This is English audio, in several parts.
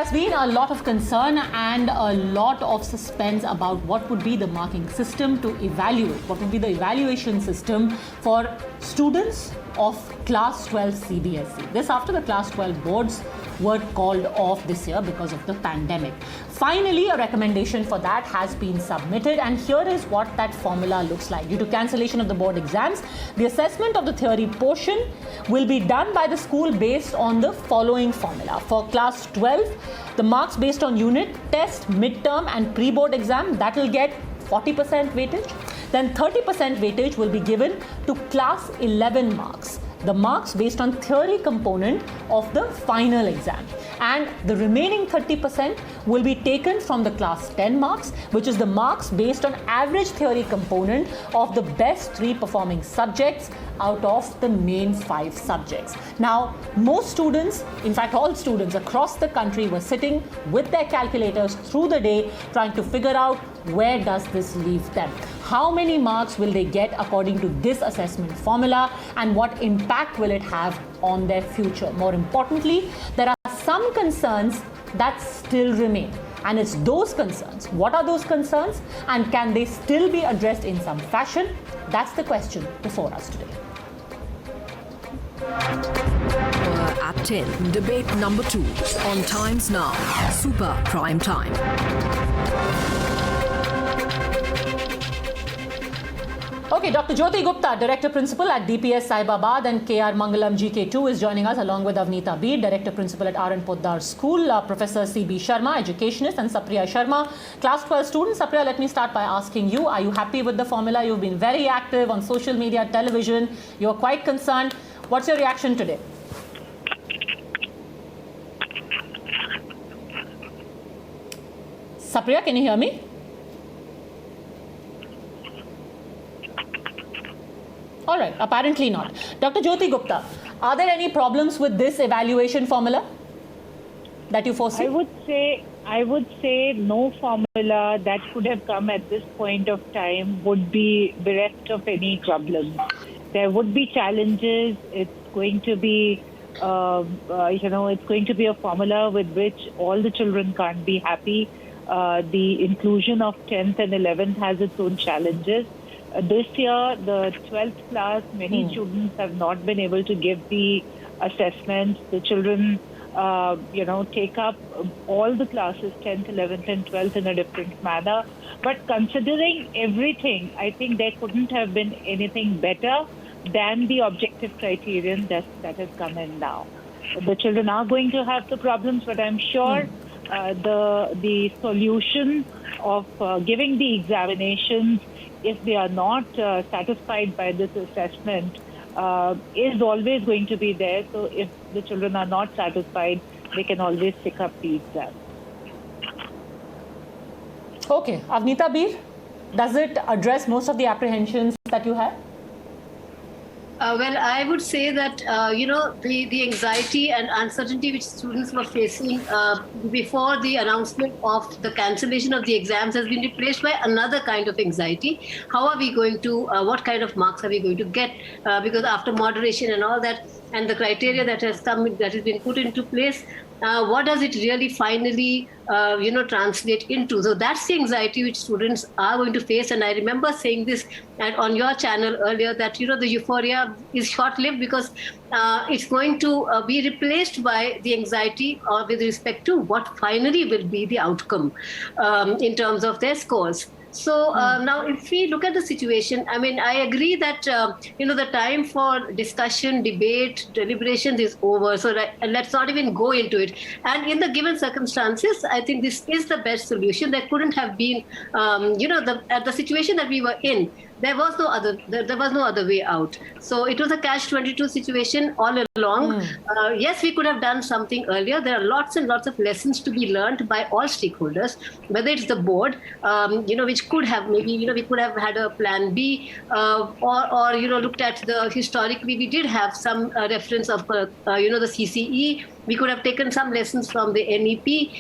has been a lot of concern and a lot of suspense about what would be the marking system to evaluate, what would be the evaluation system for students of class 12 CBSE. This after the class 12 boards were called off this year because of the pandemic. Finally, a recommendation for that has been submitted, and here is what that formula looks like. Due to cancellation of the board exams, the assessment of the theory portion will be done by the school based on the following formula. For class 12, the marks based on unit, test, midterm and pre-board exam, that will get 40% weightage. Then 30% weightage will be given to class 11 marks, the marks based on theory component of the final exam, and the remaining 30% will be taken from the class 10 marks, which is the marks based on average theory component of the best 3 performing subjects out of the main 5 subjects. Now, most students, in fact all students across the country, were sitting with their calculators through the day trying to figure out where does this leave them. How many marks will they get according to this assessment formula, and what impact will it have on their future? More importantly, there are some concerns that still remain, and it's those concerns. What are those concerns, and can they still be addressed in some fashion? That's the question before us today. At 10, debate number 2 on Times Now, Super Prime Time. Okay, Dr. Jyoti Gupta, Director Principal at DPS Saibabad, and KR Mangalam GK2 is joining us, along with Avneeta Bir, Director Principal at RN Poddar School, Professor CB Sharma, Educationist, and Sapriya Sharma, Class 12 student. Sapriya, let me start by asking you, are you happy with the formula? You've been very active on social media, television. You're quite concerned. What's your reaction today? Sapriya, can you hear me? All right, apparently not. Dr. Jyoti Gupta, are there any problems with this evaluation formula that you foresee? I would say no formula that could have come at this point of time would be bereft of any problems. There would be challenges. It's going to be, it's going to be a formula with which all the children can't be happy. The inclusion of 10th and 11th has its own challenges. This year, the 12th class, many students have not been able to give the assessments. The children, take up all the classes, 10th, 11th and 12th in a different manner. But considering everything, I think there couldn't have been anything better than the objective criterion that has come in now. The children are going to have the problems, but I'm sure the solution of giving the examinations, if they are not satisfied by this assessment, is always going to be there. So if the children are not satisfied, they can always pick up the exam. Okay, Avneeta Bir, does it address most of the apprehensions that you have? Well, I would say that, the anxiety and uncertainty which students were facing before the announcement of the cancellation of the exams has been replaced by another kind of anxiety. How are we going to, what kind of marks are we going to get? Because after moderation and all that, and the criteria that has been put into place, what does it really finally, translate into? So that's the anxiety which students are going to face. And I remember saying this on your channel earlier that, the euphoria is short-lived because it's going to be replaced by the anxiety with respect to what finally will be the outcome in terms of their scores. So now if we look at the situation, I mean, I agree that, the time for discussion, debate, deliberations is over. So let's not even go into it. And in the given circumstances, I think this is the best solution. There couldn't have been, the situation that we were in. There was no other way out. So it was a catch-22 situation all along. Yes, we could have done something earlier. There are lots and lots of lessons to be learned by all stakeholders, whether it's the board, which could have maybe, we could have had a plan B, or looked at historically, we did have some reference of, the CCE. We could have taken some lessons from the NEP.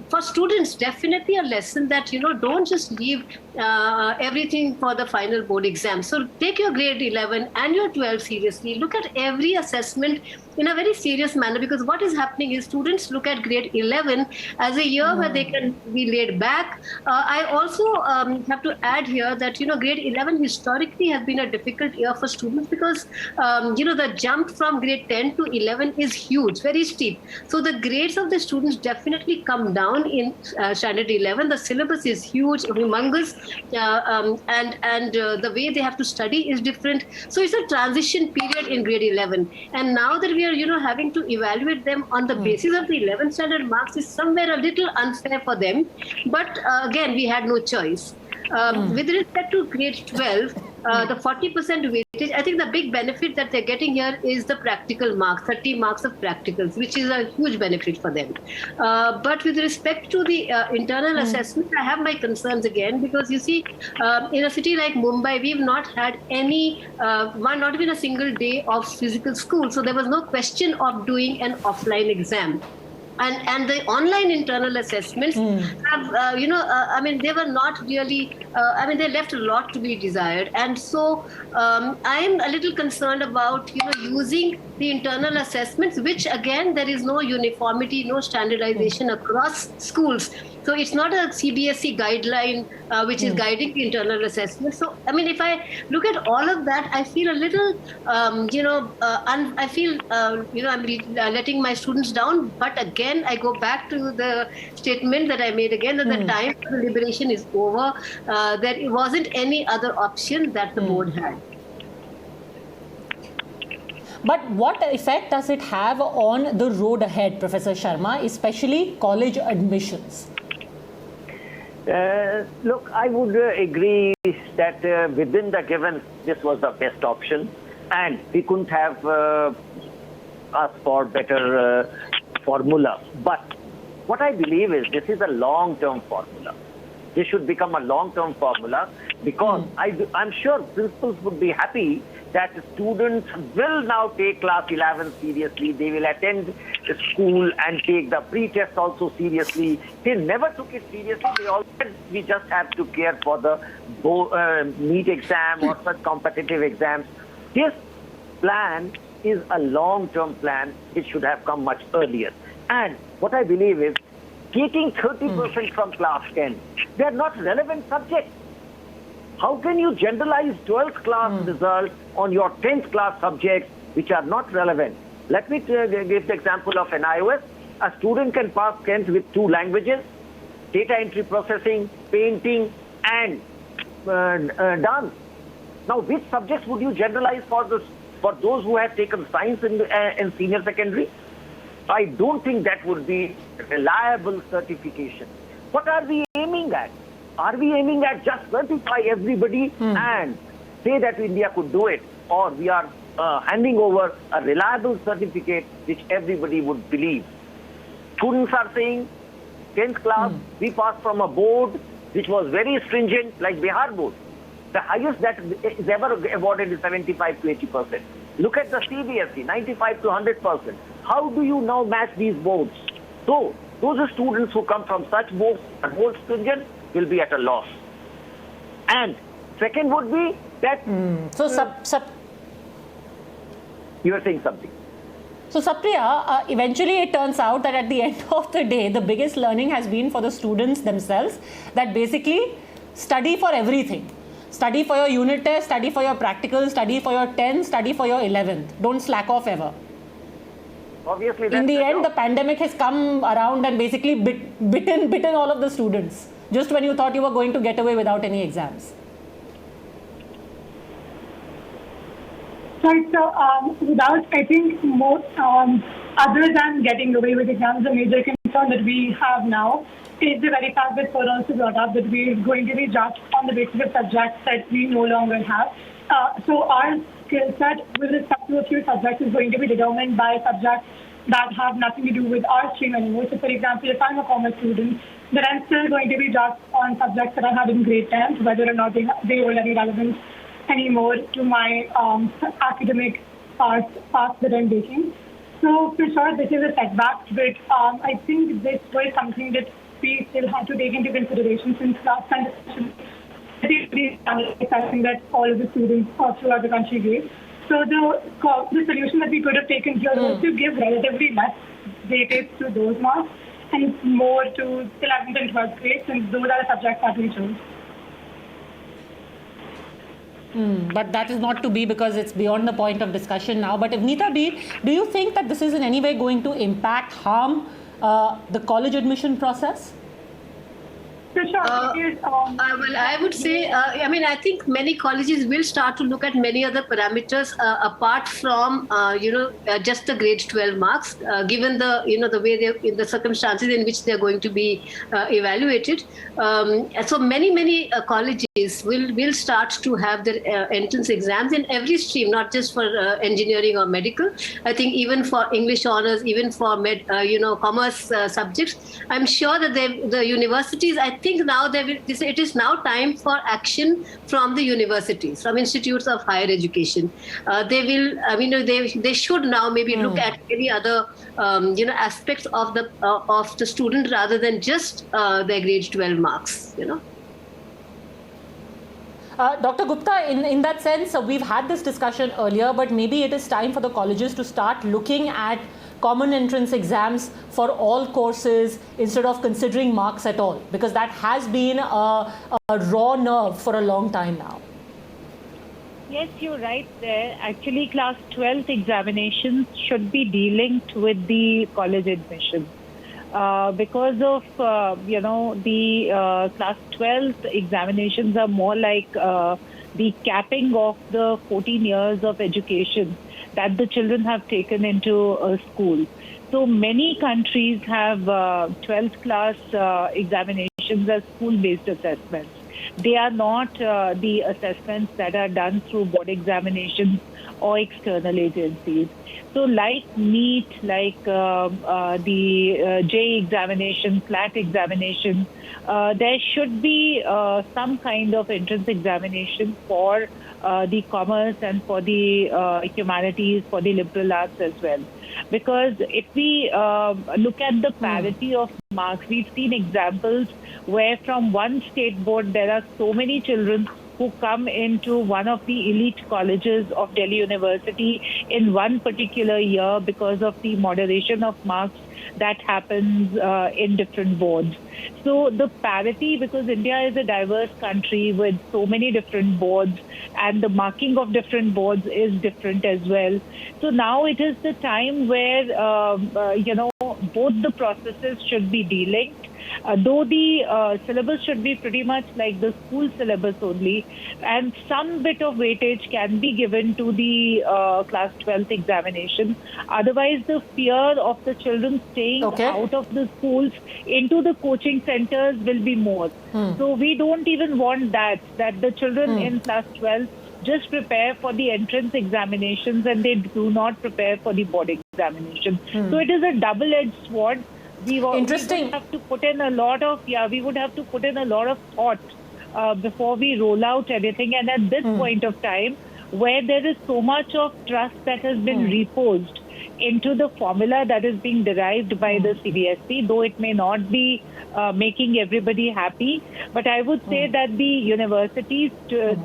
For students, definitely a lesson that, don't just leave everything for the final board exam. So take your grade 11 and your 12 seriously. Look at every assessment in a very serious manner, because what is happening is students look at grade 11 as a year where they can be laid back. I also have to add here that, grade 11 historically has been a difficult year for students because, the jump from grade 10 to 11 is huge, very steep. So the grades of the students definitely come down in standard 11. The syllabus is huge, humongous, and the way they have to study is different. So it's a transition period in grade 11. And now that we are, having to evaluate them on the basis of the 11th standard marks is somewhere a little unfair for them. But again, we had no choice. With respect to grade 12, the 40% weightage, I think the big benefit that they're getting here is the practical marks, 30 marks of practicals, which is a huge benefit for them. But with respect to the internal assessment, I have my concerns again, because you see, in a city like Mumbai, we've not had any, not even a single day of physical school. So there was no question of doing an offline exam. And the online internal assessments have, they were not really, they left a lot to be desired. And so I'm a little concerned about, using the internal assessments, which again, there is no uniformity, no standardization across schools. So it's not a CBSE guideline which is guiding the internal assessment. So, if I look at all of that, I feel a little, I feel, I'm letting my students down. But again, I go back to the statement that I made again, that the time for the liberation is over. There wasn't any other option that the board had. But what effect does it have on the road ahead, Professor Sharma, especially college admissions? Look, I would agree that within the given, this was the best option, and we couldn't have asked for better formula. But what I believe is this is a long-term formula. This should become a long-term formula, because I'm sure principals would be happy that students will now take class 11 seriously. They will attend school and take the pre-test also seriously. They never took it seriously. They always, we just have to care for the NEET exam or such competitive exams. This plan is a long-term plan. It should have come much earlier. And what I believe is, taking 30% from class 10, they are not relevant subjects. How can you generalize 12th class results on your 10th class subjects which are not relevant? Let me give the example of an iOS. A student can pass 10th with 2 languages, data entry processing, painting, and dance. Now, which subjects would you generalize for those who have taken science in senior secondary? I don't think that would be reliable certification. What are we aiming at? Are we aiming at just certify everybody and say that India could do it? Or we are handing over a reliable certificate which everybody would believe? Students are saying, 10th class, we passed from a board which was very stringent, like Bihar board. The highest that is ever awarded is 75 to 80%. Look at the CBSE, 95 to 100%. How do you now match these boards? So, those students who come from such boards and more stringent will be at a loss. And second would be that... You are saying something. So, Supriya, eventually it turns out that at the end of the day, the biggest learning has been for the students themselves, that basically study for everything. Study for your unit test, study for your practical, study for your 10th, study for your 11th. Don't slack off ever. Obviously, in the end, the pandemic has come around and basically bitten all of the students, just when you thought you were going to get away without any exams. Right, so without, I think, more, other than getting away with exams, the major concern that we have now is the very fact that Sir also brought up that we are going to be judged on the basis of subjects that we no longer have. So our skill set with respect to a few subjects is going to be determined by subjects that have nothing to do with our stream anymore. So, for example, if I'm a commerce student, then I'm still going to be judged on subjects that I had in grade 10, whether or not they hold any relevance anymore to my academic path that I'm taking. So, for sure, this is a setback, but I think this was something that we still have to take into consideration since last time I think that all of the students throughout the country gave. So the solution that we could have taken here was to give relatively less weightage to those marks and more to 11th and 12th grade, since those are the subjects that we chose. But that is not to be, because it's beyond the point of discussion now. But Avneeta B, do you think that this is in any way going to harm the college admission process? So sure, because, Well, I would say, I think many colleges will start to look at many other parameters apart from, just the grade 12 marks, given the way in the circumstances in which they are going to be evaluated. So many colleges will start to have their entrance exams in every stream, not just for engineering or medical. I think even for English honors, even for commerce subjects, I'm sure that the universities, I think now it is now time for action from the universities, from institutes of higher education. They should now maybe look at any other aspects of the student rather than just their grade 12 marks. Dr. Gupta, in that sense, we've had this discussion earlier, but maybe it is time for the colleges to start looking at common entrance exams for all courses instead of considering marks at all, because that has been a raw nerve for a long time now. Yes, you're right there. Actually, class 12th examinations should be delinked with the college admission. Because of, the class 12th examinations are more like the capping of the 14 years of education that the children have taken into a school. So many countries have 12th class examinations as school-based assessments. They are not the assessments that are done through board examinations or external agencies. So like NEET, like the JEE examination, CLAT examination, there should be some kind of entrance examination for the commerce and for the humanities, for the liberal arts as well. Because if we look at the parity of marks, we've seen examples where from one state board there are so many children who come into one of the elite colleges of Delhi University in one particular year because of the moderation of marks that happens in different boards. So the parity, because India is a diverse country with so many different boards and the marking of different boards is different as well. So now it is the time where, both the processes should be delinked. Though the syllabus should be pretty much like the school syllabus only, and some bit of weightage can be given to the class 12th examination. Otherwise, the fear of the children staying out of the schools into the coaching centers will be more. So we don't even want that the children in class 12 just prepare for the entrance examinations and they do not prepare for the board examination. So it is a double-edged sword. Interesting. We would have to put in a lot of thought before we roll out anything. And at this point of time, where there is so much of trust that has been reposed into the formula that is being derived by the CBSE, though it may not be making everybody happy, but I would say that the universities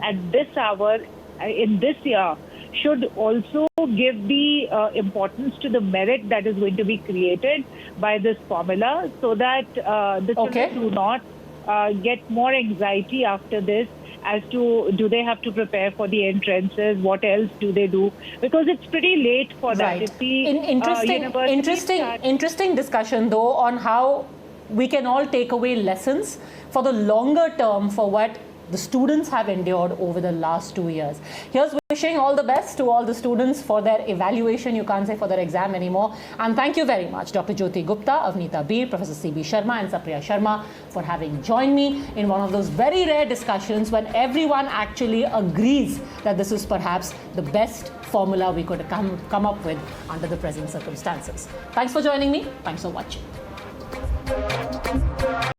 at this hour, in this year, should also give the importance to the merit that is going to be created by this formula, so that the children do not get more anxiety after this as to do they have to prepare for the entrances, what else do they do, because it's pretty late for that. Right. If the Interesting discussion though on how we can all take away lessons for the longer term for what the students have endured over the last 2 years. Here's wishing all the best to all the students for their evaluation, you can't say for their exam anymore. And thank you very much, Dr. Jyoti Gupta, Avneeta B, Professor C.B. Sharma and Supriya Sharma for having joined me in one of those very rare discussions when everyone actually agrees that this is perhaps the best formula we could come up with under the present circumstances. Thanks for joining me. Thanks for watching.